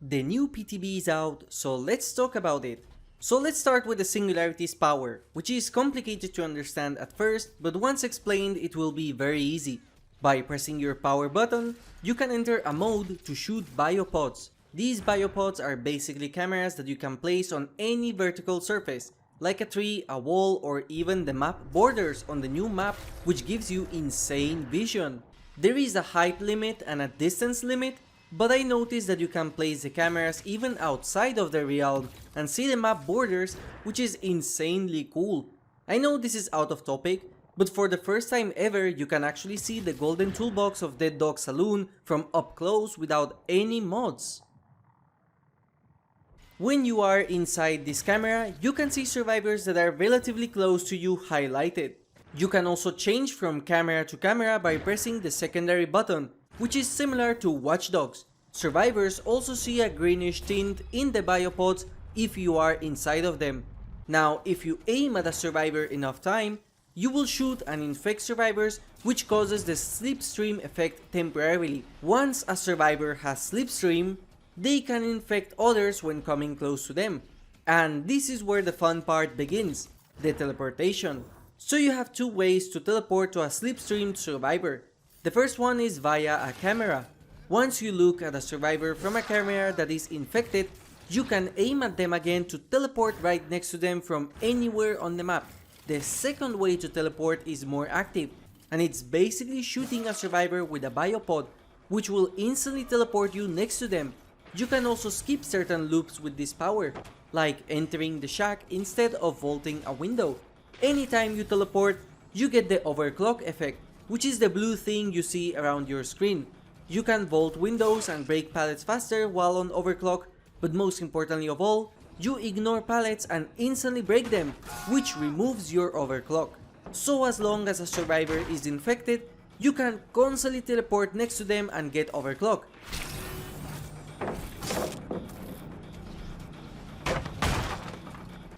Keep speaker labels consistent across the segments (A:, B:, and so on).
A: The new PTB is out, so let's talk about it. So let's start with the Singularity's power, which is complicated to understand at first, but once explained it will be very easy. By pressing your power button, you can enter a mode to shoot biopods. These biopods are basically cameras that you can place on any vertical surface, like a tree, a wall, or even the map borders on the new map, which gives you insane vision. There is a height limit and a distance limit, but I noticed that you can place the cameras even outside of the realm and see the map borders, which is insanely cool. I know this is out of topic, but for the first time ever you can actually see the golden toolbox of Dead Dog Saloon from up close without any mods. When you are inside this camera, you can see survivors that are relatively close to you highlighted. You can also change from camera to camera by pressing the secondary button, which is similar to Watch Dogs. Survivors also see a greenish tint in the biopods if you are inside of them. Now, if you aim at a survivor enough time, you will shoot and infect survivors, which causes the slipstream effect temporarily. Once a survivor has slipstream, they can infect others when coming close to them. And this is where the fun part begins, the teleportation. So you have two ways to teleport to a slipstreamed survivor. The first one is via a camera. Once you look at a survivor from a camera that is infected, you can aim at them again to teleport right next to them from anywhere on the map. The second way to teleport is more active, and it's basically shooting a survivor with a biopod, which will instantly teleport you next to them. You can also skip certain loops with this power, like entering the shack instead of vaulting a window. Anytime you teleport, you get the overclock effect, which is the blue thing you see around your screen. You can vault windows and break pallets faster while on overclock, but most importantly of all, you ignore pallets and instantly break them, which removes your overclock. So as long as a survivor is infected, you can constantly teleport next to them and get overclock.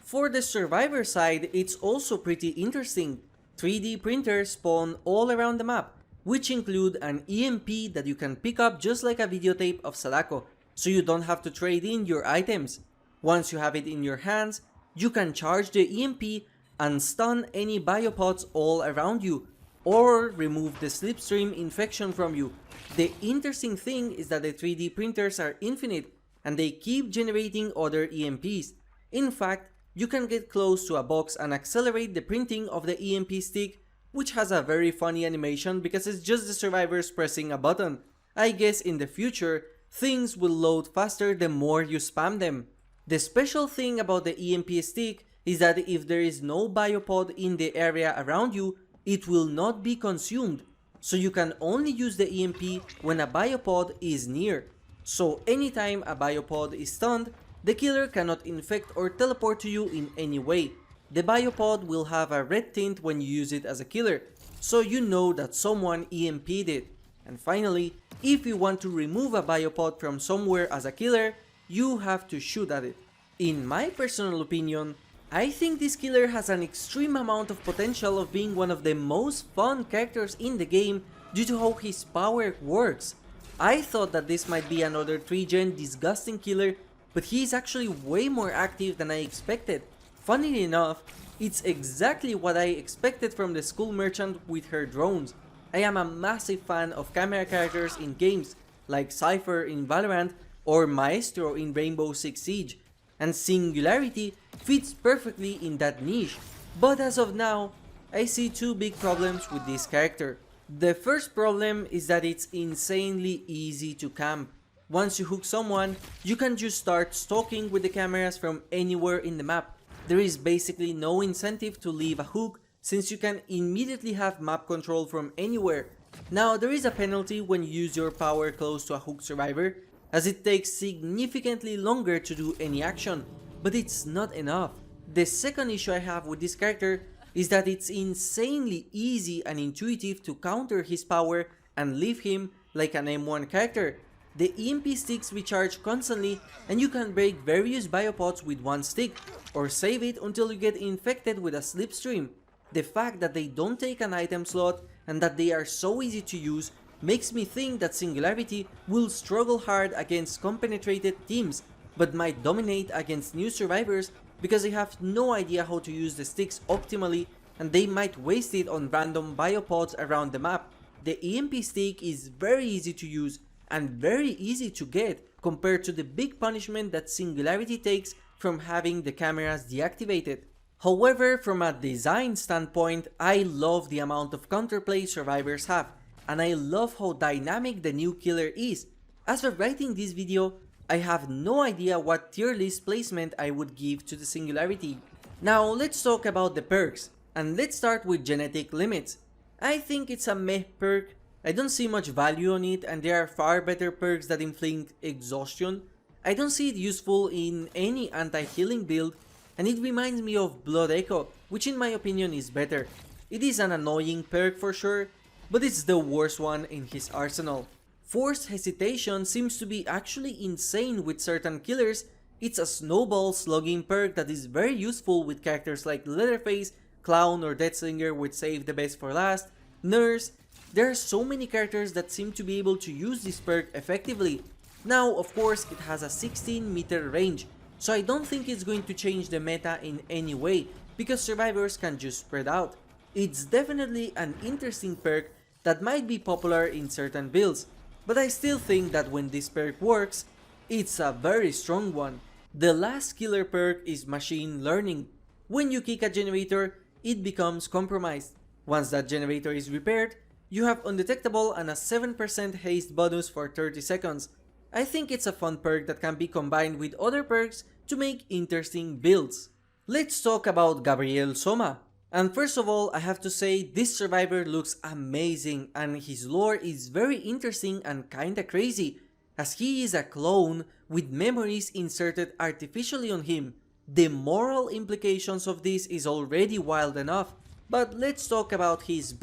A: For the survivor side, it's also pretty interesting. 3D printers spawn all around the map, which include an EMP that you can pick up just like a videotape of Sadako, so you don't have to trade in your items. Once you have it in your hands, you can charge the EMP and stun any biopods all around you, or remove the slipstream infection from you. The interesting thing is that the 3D printers are infinite, and they keep generating other EMPs. In fact, you can get close to a box and accelerate the printing of the EMP stick, which has a very funny animation because it's just the survivors pressing a button. I guess in the future, things will load faster the more you spam them. The special thing about the EMP stick is that if there is no biopod in the area around you, it will not be consumed. So you can only use the EMP when a biopod is near. So anytime a biopod is stunned, the killer cannot infect or teleport to you in any way. The biopod will have a red tint when you use it as a killer, so you know that someone EMP'd it. And finally, if you want to remove a biopod from somewhere as a killer, you have to shoot at it. In my personal opinion, I think this killer has an extreme amount of potential of being one of the most fun characters in the game due to how his power works. I thought that this might be another 3-gen disgusting killer, but he is actually way more active than I expected. Funnily enough, it's exactly what I expected from the school merchant with her drones. I am a massive fan of camera characters in games, like Cypher in Valorant or Maestro in Rainbow Six Siege, and Singularity fits perfectly in that niche. But as of now, I see two big problems with this character. The first problem is that it's insanely easy to camp. Once you hook someone, you can just start stalking with the cameras from anywhere in the map. There is basically no incentive to leave a hook since you can immediately have map control from anywhere. Now there is a penalty when you use your power close to a hooked survivor, as it takes significantly longer to do any action, but it's not enough. The second issue I have with this character is that it's insanely easy and intuitive to counter his power and leave him like an M1 character. The EMP sticks recharge constantly and you can break various biopods with one stick, or save it until you get infected with a slipstream. The fact that they don't take an item slot and that they are so easy to use makes me think that Singularity will struggle hard against compenetrated teams, but might dominate against new survivors because they have no idea how to use the sticks optimally and they might waste it on random biopods around the map. The EMP stick is very easy to use and very easy to get compared to the big punishment that Singularity takes from having the cameras deactivated. However, from a design standpoint, I love the amount of counterplay survivors have, and I love how dynamic the new killer is. As for writing this video, I have no idea what tier list placement I would give to the Singularity. Now let's talk about the perks, and let's start with genetic limits. I think it's a meh perk. I don't see much value on it, and there are far better perks that inflict exhaustion. I don't see it useful in any anti-healing build, and it reminds me of Blood Echo, which in my opinion is better. It is an annoying perk for sure, but it's the worst one in his arsenal. Forced Hesitation seems to be actually insane with certain killers. It's a snowball slugging perk that is very useful with characters like Leatherface, Clown or Deathslinger with Save the Best for Last, Nurse. There are so many characters that seem to be able to use this perk effectively. Now of course it has a 16-meter range, so I don't think it's going to change the meta in any way, because survivors can just spread out. It's definitely an interesting perk that might be popular in certain builds, but I still think that when this perk works, it's a very strong one. The last killer perk is Machine Learning. When you kick a generator, it becomes compromised. Once that generator is repaired, you have Undetectable and a 7% haste bonus for 30 seconds. I think it's a fun perk that can be combined with other perks to make interesting builds. Let's talk about Gabriel Soma. And first of all, I have to say this survivor looks amazing and his lore is very interesting and kinda crazy, as he is a clone with memories inserted artificially on him. The moral implications of this is already wild enough, but let's talk about his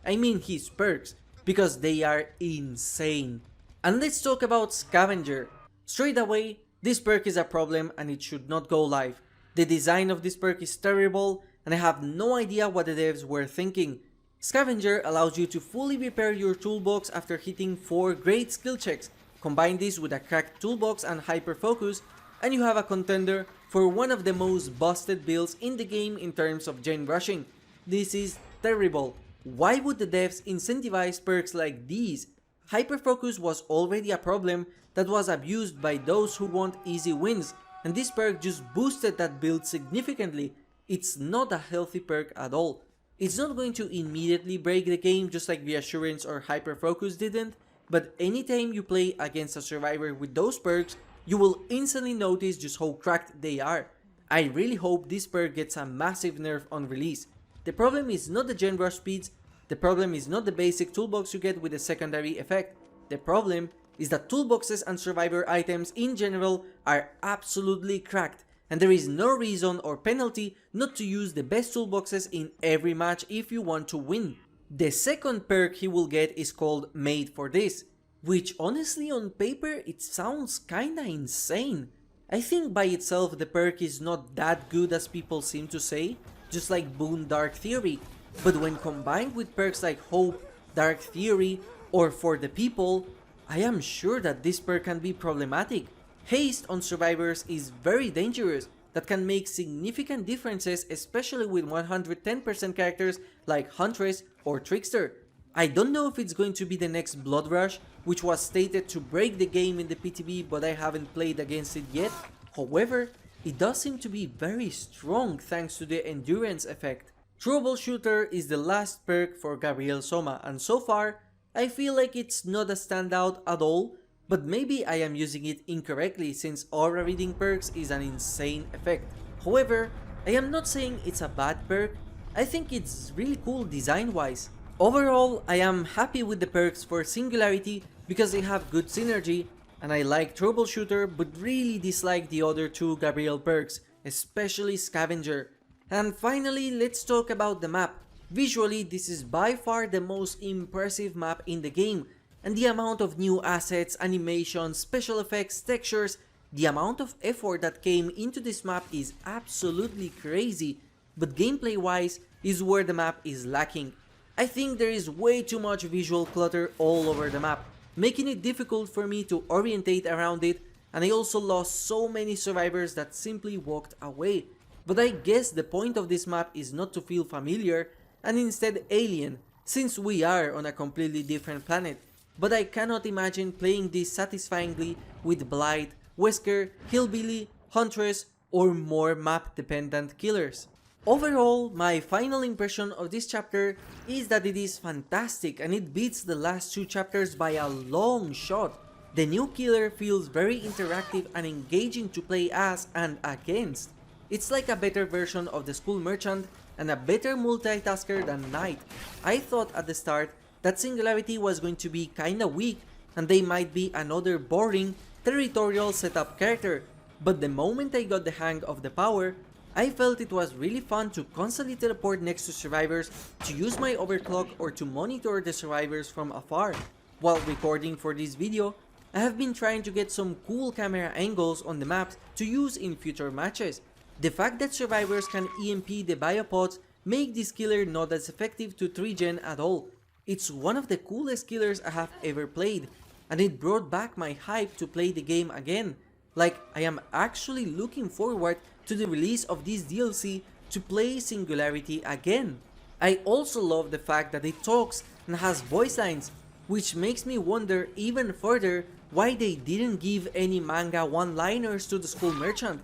A: his perks, because they are insane. And let's talk about Scavenger. Straight away, this perk is a problem and it should not go live. The design of this perk is terrible and I have no idea what the devs were thinking. Scavenger allows you to fully repair your toolbox after hitting 4 great skill checks. Combine this with a cracked toolbox and hyper focus, and you have a contender for one of the most busted builds in the game in terms of gen rushing. This is terrible. Why would the devs incentivize perks like these? Hyperfocus was already a problem that was abused by those who want easy wins, and this perk just boosted that build significantly. It's not a healthy perk at all. It's not going to immediately break the game just like Reassurance or Hyperfocus didn't, but anytime you play against a survivor with those perks, you will instantly notice just how cracked they are. I really hope this perk gets a massive nerf on release. The problem is not the gen rush speeds, the problem is not the basic toolbox you get with the secondary effect. The problem is that toolboxes and survivor items in general are absolutely cracked, and there is no reason or penalty not to use the best toolboxes in every match if you want to win. The second perk he will get is called Made for This, which honestly on paper it sounds kinda insane. I think by itself the perk is not that good as people seem to say, just like Boon Dark Theory, but when combined with perks like Hope, Dark Theory, or For the People, I am sure that this perk can be problematic. Haste on survivors is very dangerous, that can make significant differences, especially with 110% characters like Huntress or Trickster. I don't know if it's going to be the next Blood Rush, which was stated to break the game in the PTB, but I haven't played against it yet. However, it does seem to be very strong thanks to the endurance effect. Troubleshooter is the last perk for Gabriel Soma, and so far, I feel like it's not a standout at all, but maybe I am using it incorrectly since aura reading perks is an insane effect. However, I am not saying it's a bad perk, I think it's really cool design wise. Overall, I am happy with the perks for Singularity because they have good synergy, and I like Troubleshooter but really dislike the other two Gabriel perks, especially Scavenger. And finally, let's talk about the map. Visually, this is by far the most impressive map in the game, and the amount of new assets, animations, special effects, textures, the amount of effort that came into this map is absolutely crazy, but gameplay wise is where the map is lacking. I think there is way too much visual clutter all over the map, making it difficult for me to orientate around it, and I also lost so many survivors that simply walked away. But I guess the point of this map is not to feel familiar and instead alien, since we are on a completely different planet. But I cannot imagine playing this satisfyingly with Blight, Wesker, Hillbilly, Huntress, or more map dependent killers. Overall, my final impression of this chapter is that it is fantastic and it beats the last two chapters by a long shot. The new killer feels very interactive and engaging to play as and against. It's like a better version of the School Merchant and a better multitasker than Knight. I thought at the start that Singularity was going to be kinda weak and they might be another boring, territorial setup character, but the moment I got the hang of the power, I felt it was really fun to constantly teleport next to survivors, to use my overclock or to monitor the survivors from afar. While recording for this video, I have been trying to get some cool camera angles on the maps to use in future matches. The fact that survivors can EMP the biopods make this killer not as effective to 3gen at all. It's one of the coolest killers I have ever played, and it brought back my hype to play the game again. Like, I am actually looking forward to the release of this DLC to play Singularity again. I also love the fact that it talks and has voice lines, which makes me wonder even further why they didn't give any manga one-liners to the School Merchant.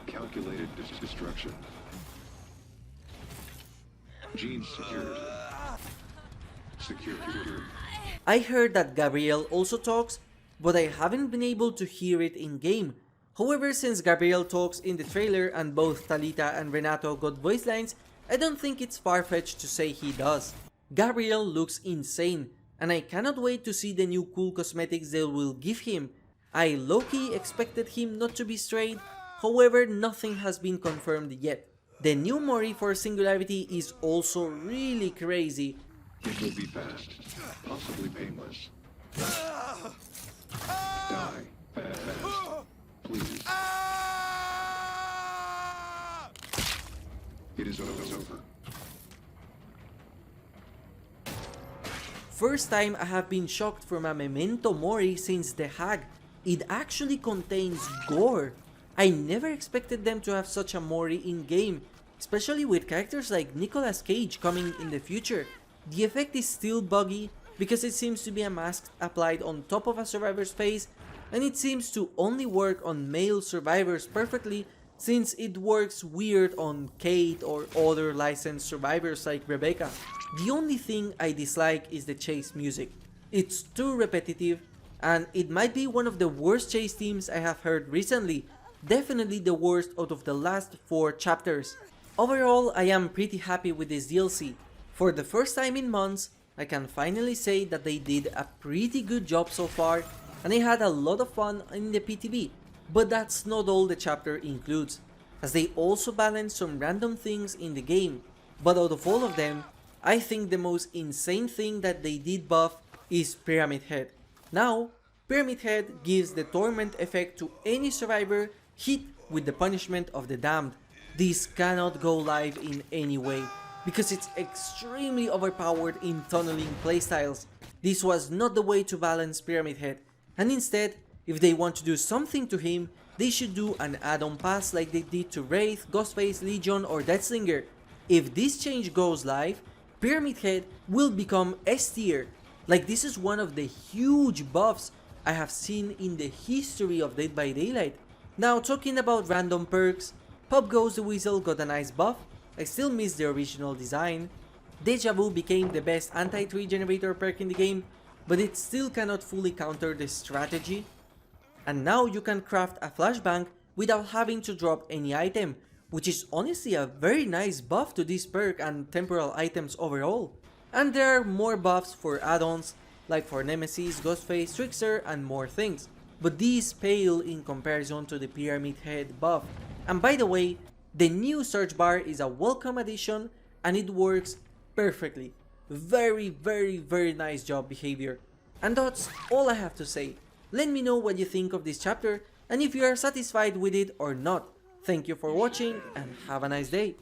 B: Calculated destruction. Gene secured. Secured.
A: I heard that Gabriel also talks, but I haven't been able to hear it in game. However, since Gabriel talks in the trailer and both Talita and Renato got voice lines, I don't think it's far-fetched to say he does. Gabriel looks insane, and I cannot wait to see the new cool cosmetics they will give him. I low-key expected him not to be straight, however nothing has been confirmed yet. The new Mori for Singularity is also really crazy.
B: It will be fast, possibly painless. Die fast, please. It is over.
A: First time I have been shocked from a Memento Mori since the Hag. It actually contains gore. I never expected them to have such a Mori in game, especially with characters like Nicolas Cage coming in the future. The effect is still buggy because it seems to be a mask applied on top of a survivor's face, and it seems to only work on male survivors perfectly since it works weird on Kate or other licensed survivors like Rebecca. The only thing I dislike is the chase music. It's too repetitive, and it might be one of the worst chase themes I have heard recently, definitely the worst out of the last 4 chapters. Overall, I am pretty happy with this DLC. For the first time in months, I can finally say that they did a pretty good job so far, and I had a lot of fun in the PTB, but that's not all the chapter includes, as they also balance some random things in the game. But out of all of them, I think the most insane thing that they did buff is Pyramid Head. Now, Pyramid Head gives the torment effect to any survivor hit with the punishment of the damned. This cannot go live in any way, because it's extremely overpowered in tunneling playstyles. This was not the way to balance Pyramid Head, and instead, if they want to do something to him, they should do an add-on pass like they did to Wraith, Ghostface, Legion or Deathslinger. If this change goes live, Pyramid Head will become S tier. Like, this is one of the huge buffs I have seen in the history of Dead by Daylight. Now, talking about random perks, Pop Goes the Weasel got a nice buff. I still miss the original design. Deja Vu became the best anti-tree generator perk in the game, but it still cannot fully counter the strategy. And now you can craft a flashbang without having to drop any item, which is honestly a very nice buff to this perk and temporal items overall. And there are more buffs for add-ons, like for Nemesis, Ghostface, Trickster and more things, but these pale in comparison to the Pyramid Head buff. And by the way, the new search bar is a welcome addition and it works perfectly. Very nice job behavior. And that's all I have to say. Let me know what you think of this chapter and if you are satisfied with it or not. Thank you for watching and have a nice day.